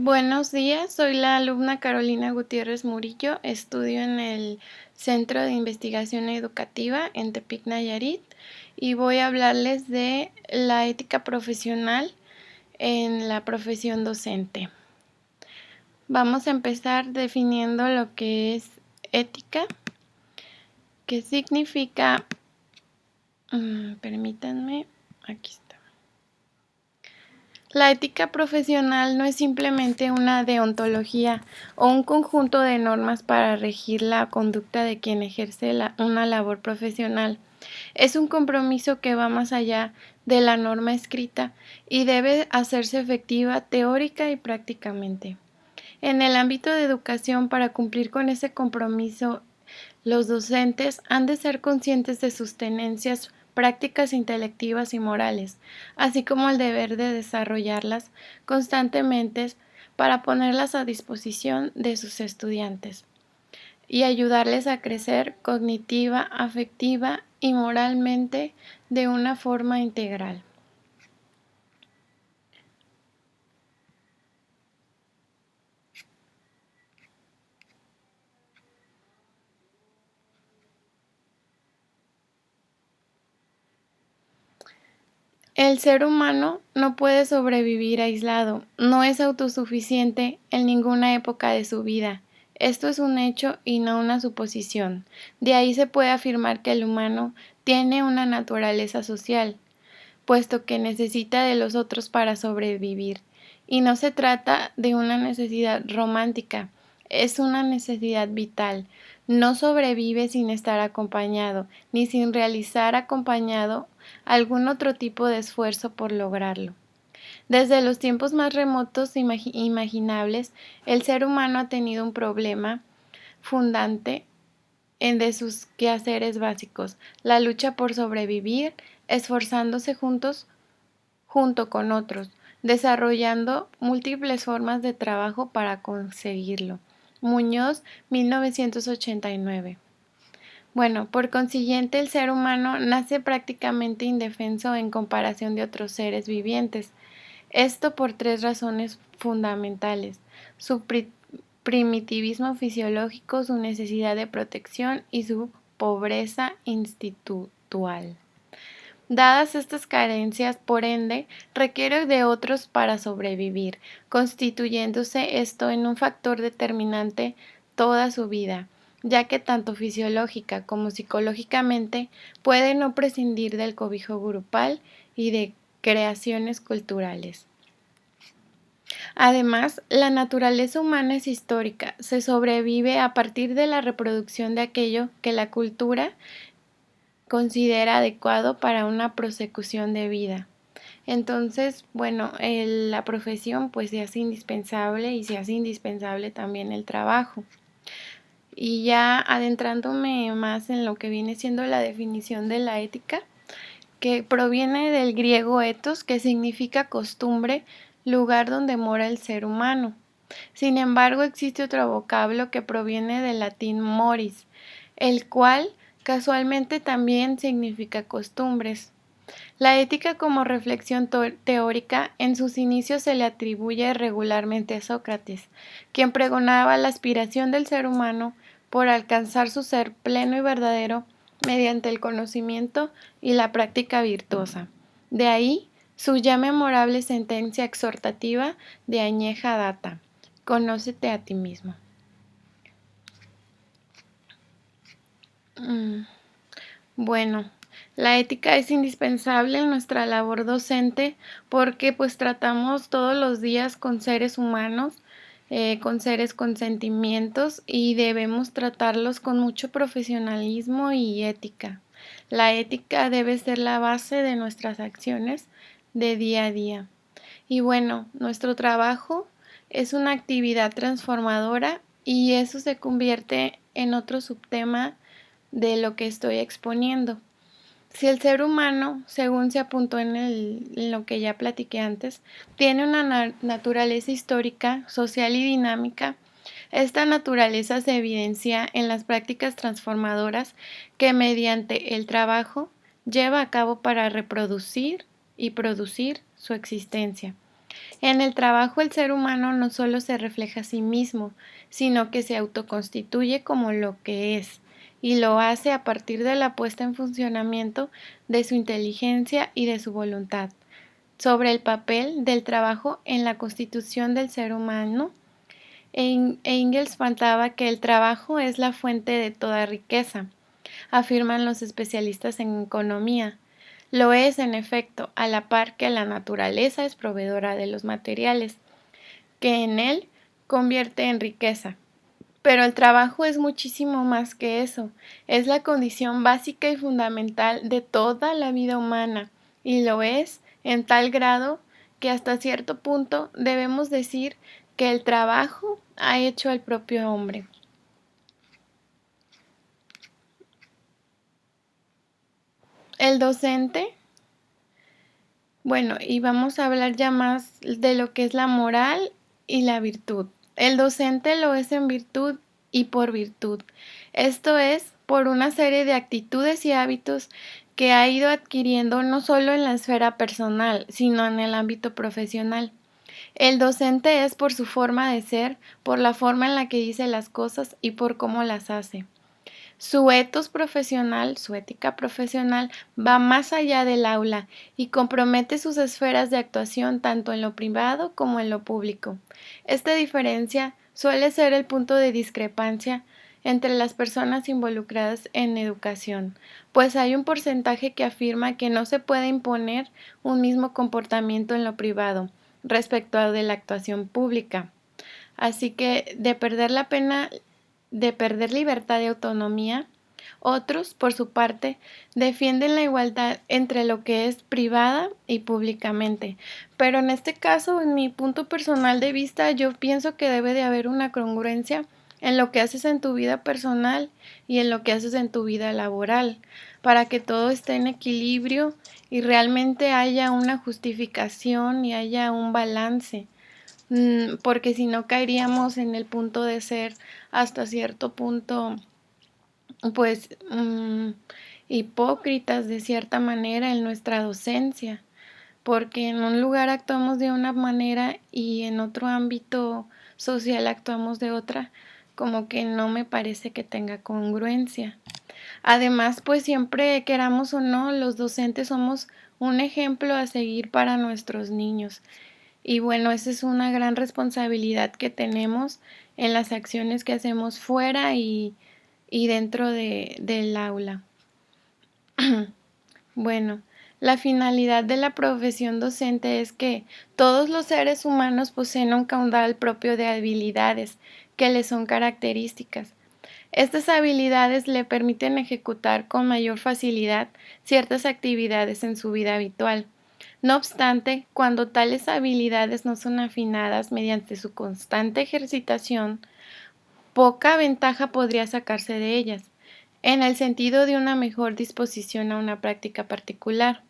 Buenos días, soy la alumna Carolina Gutiérrez Murillo, estudio en el Centro de Investigación Educativa en Tepic, Nayarit, y voy a hablarles de la ética profesional en la profesión docente. Vamos a empezar definiendo lo que es ética, que significa, permítanme, aquí está. La ética profesional no es simplemente una deontología o un conjunto de normas para regir la conducta de quien ejerce una labor profesional. Es un compromiso que va más allá de la norma escrita y debe hacerse efectiva teórica y prácticamente. En el ámbito de educación, para cumplir con ese compromiso, los docentes han de ser conscientes de sus tenencias prácticas intelectivas y morales, así como el deber de desarrollarlas constantemente para ponerlas a disposición de sus estudiantes y ayudarles a crecer cognitiva, afectiva y moralmente de una forma integral. El ser humano no puede sobrevivir aislado, no es autosuficiente en ninguna época de su vida. Esto es un hecho y no una suposición. De ahí se puede afirmar que el humano tiene una naturaleza social, puesto que necesita de los otros para sobrevivir. Y no se trata de una necesidad romántica, es una necesidad vital. No sobrevive sin estar acompañado, ni sin realizar acompañado algún otro tipo de esfuerzo por lograrlo. Desde los tiempos más remotos imaginables, el ser humano ha tenido un problema fundante de sus quehaceres básicos, la lucha por sobrevivir, esforzándose junto con otros, desarrollando múltiples formas de trabajo para conseguirlo. Muñoz, 1989. Bueno, por consiguiente, el ser humano nace prácticamente indefenso en comparación de otros seres vivientes. Esto por tres razones fundamentales: su primitivismo fisiológico, su necesidad de protección y su pobreza institucional. Dadas estas carencias, por ende, requiere de otros para sobrevivir, constituyéndose esto en un factor determinante toda su vida, ya que tanto fisiológica como psicológicamente puede no prescindir del cobijo grupal y de creaciones culturales. Además, la naturaleza humana es histórica, se sobrevive a partir de la reproducción de aquello que la cultura considera adecuado para una prosecución de vida. Entonces, bueno, la profesión pues se hace indispensable y se hace indispensable también el trabajo. Y ya adentrándome más en lo que viene siendo la definición de la ética, que proviene del griego ethos, que significa costumbre, lugar donde mora el ser humano. Sin embargo, existe otro vocablo que proviene del latín moris, el cual casualmente también significa costumbres. La ética como reflexión teórica en sus inicios se le atribuye regularmente a Sócrates, quien pregonaba la aspiración del ser humano por alcanzar su ser pleno y verdadero mediante el conocimiento y la práctica virtuosa. De ahí su ya memorable sentencia exhortativa de añeja data: conócete a ti mismo. Bueno, la ética es indispensable en nuestra labor docente porque pues tratamos todos los días con seres humanos, con seres con sentimientos, y debemos tratarlos con mucho profesionalismo y ética. La ética debe ser la base de nuestras acciones de día a día. Y bueno, nuestro trabajo es una actividad transformadora y eso se convierte en otro subtema de lo que estoy exponiendo. Si el ser humano, según se apuntó en lo que ya platiqué antes, tiene una naturaleza histórica, social y dinámica, esta naturaleza se evidencia en las prácticas transformadoras que mediante el trabajo lleva a cabo para reproducir y producir su existencia. En el trabajo el ser humano no solo se refleja a sí mismo, sino que se autoconstituye como lo que es, y lo hace a partir de la puesta en funcionamiento de su inteligencia y de su voluntad. Sobre el papel del trabajo en la constitución del ser humano, Engels faltaba que el trabajo es la fuente de toda riqueza, afirman los especialistas en economía. Lo es, en efecto, a la par que la naturaleza es proveedora de los materiales, que en él convierte en riqueza. Pero el trabajo es muchísimo más que eso, es la condición básica y fundamental de toda la vida humana, y lo es en tal grado que hasta cierto punto debemos decir que el trabajo ha hecho al propio hombre. El docente, bueno, y vamos a hablar ya más de lo que es la moral y la virtud. El docente lo es en virtud y por virtud. Esto es, por una serie de actitudes y hábitos que ha ido adquiriendo no solo en la esfera personal, sino en el ámbito profesional. El docente es por su forma de ser, por la forma en la que dice las cosas y por cómo las hace. Su etos profesional, su ética profesional, va más allá del aula y compromete sus esferas de actuación tanto en lo privado como en lo público. Esta diferencia suele ser el punto de discrepancia entre las personas involucradas en educación, pues hay un porcentaje que afirma que no se puede imponer un mismo comportamiento en lo privado respecto al de la actuación pública. Así que de perder libertad y autonomía. Otros, por su parte, defienden la igualdad entre lo que es privada y públicamente. Pero en este caso, en mi punto personal de vista, yo pienso que debe de haber una congruencia en lo que haces en tu vida personal y en lo que haces en tu vida laboral, para que todo esté en equilibrio y realmente haya una justificación y haya un balance. Porque si no caeríamos en el punto de ser hasta cierto punto, pues, hipócritas de cierta manera en nuestra docencia, porque en un lugar actuamos de una manera y en otro ámbito social actuamos de otra, como que no me parece que tenga congruencia. Además, pues siempre queramos o no, los docentes somos un ejemplo a seguir para nuestros niños. Y bueno, esa es una gran responsabilidad que tenemos en las acciones que hacemos fuera y dentro del aula. Bueno, la finalidad de la profesión docente es que todos los seres humanos poseen un caudal propio de habilidades que les son características. Estas habilidades le permiten ejecutar con mayor facilidad ciertas actividades en su vida habitual. No obstante, cuando tales habilidades no son afinadas mediante su constante ejercitación, poca ventaja podría sacarse de ellas, en el sentido de una mejor disposición a una práctica particular.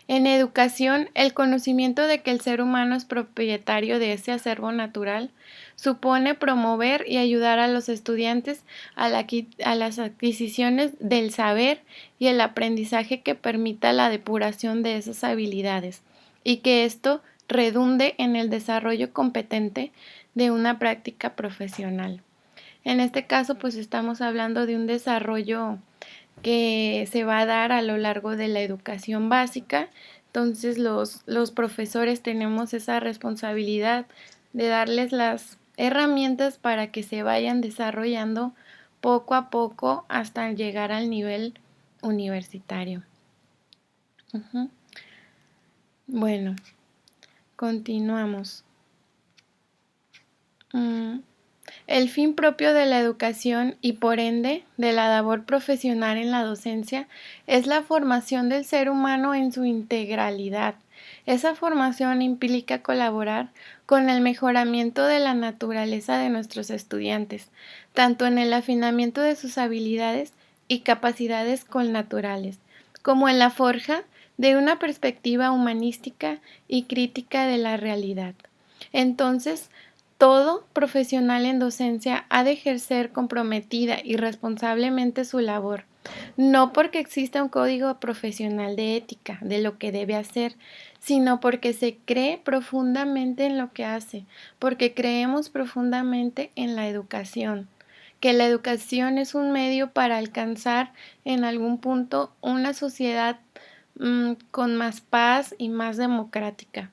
En educación, el conocimiento de que el ser humano es propietario de ese acervo natural supone promover y ayudar a los estudiantes a las adquisiciones del saber y el aprendizaje que permita la depuración de esas habilidades y que esto redunde en el desarrollo competente de una práctica profesional. En este caso, pues estamos hablando de un desarrollo que se va a dar a lo largo de la educación básica. Entonces los profesores tenemos esa responsabilidad de darles las herramientas para que se vayan desarrollando poco a poco hasta llegar al nivel universitario. Bueno, continuamos. El fin propio de la educación y por ende de la labor profesional en la docencia es la formación del ser humano en su integralidad. Esa formación implica colaborar con el mejoramiento de la naturaleza de nuestros estudiantes, tanto en el afinamiento de sus habilidades y capacidades connaturales, como en la forja de una perspectiva humanística y crítica de la realidad. Entonces, todo profesional en docencia ha de ejercer comprometida y responsablemente su labor, No porque exista un código profesional de ética, de lo que debe hacer, sino porque se cree profundamente en lo que hace, porque creemos profundamente en la educación, que la educación es un medio para alcanzar en algún punto una sociedad con más paz y más democrática.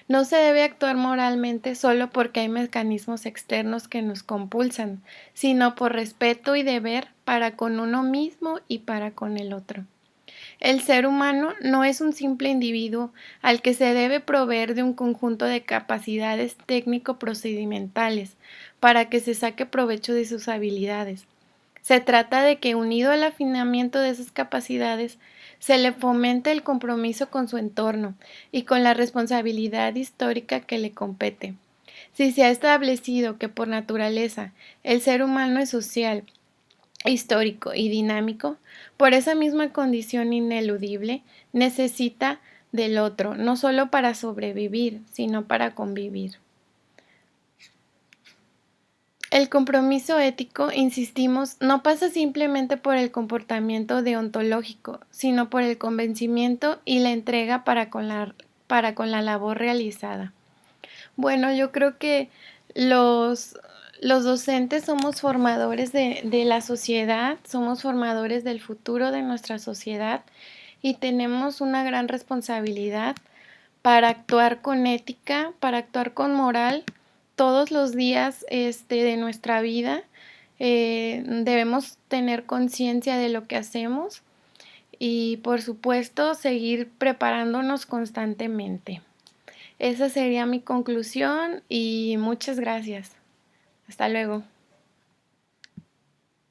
No se debe actuar moralmente solo porque hay mecanismos externos que nos compulsan, sino por respeto y deber para con uno mismo y para con el otro. El ser humano no es un simple individuo al que se debe proveer de un conjunto de capacidades técnico-procedimentales para que se saque provecho de sus habilidades. Se trata de que, unido al afinamiento de esas capacidades, se le fomente el compromiso con su entorno y con la responsabilidad histórica que le compete. Si se ha establecido que por naturaleza el ser humano es social, histórico y dinámico, por esa misma condición ineludible necesita del otro, no solo para sobrevivir, sino para convivir. El compromiso ético, insistimos, no pasa simplemente por el comportamiento deontológico, sino por el convencimiento y la entrega para con la labor realizada. Bueno, yo creo que los, los docentes somos formadores de la sociedad, somos formadores del futuro de nuestra sociedad y tenemos una gran responsabilidad para actuar con ética, para actuar con moral todos los días de nuestra vida. Debemos tener conciencia de lo que hacemos y, por supuesto, seguir preparándonos constantemente. Esa sería mi conclusión y muchas gracias. Hasta luego.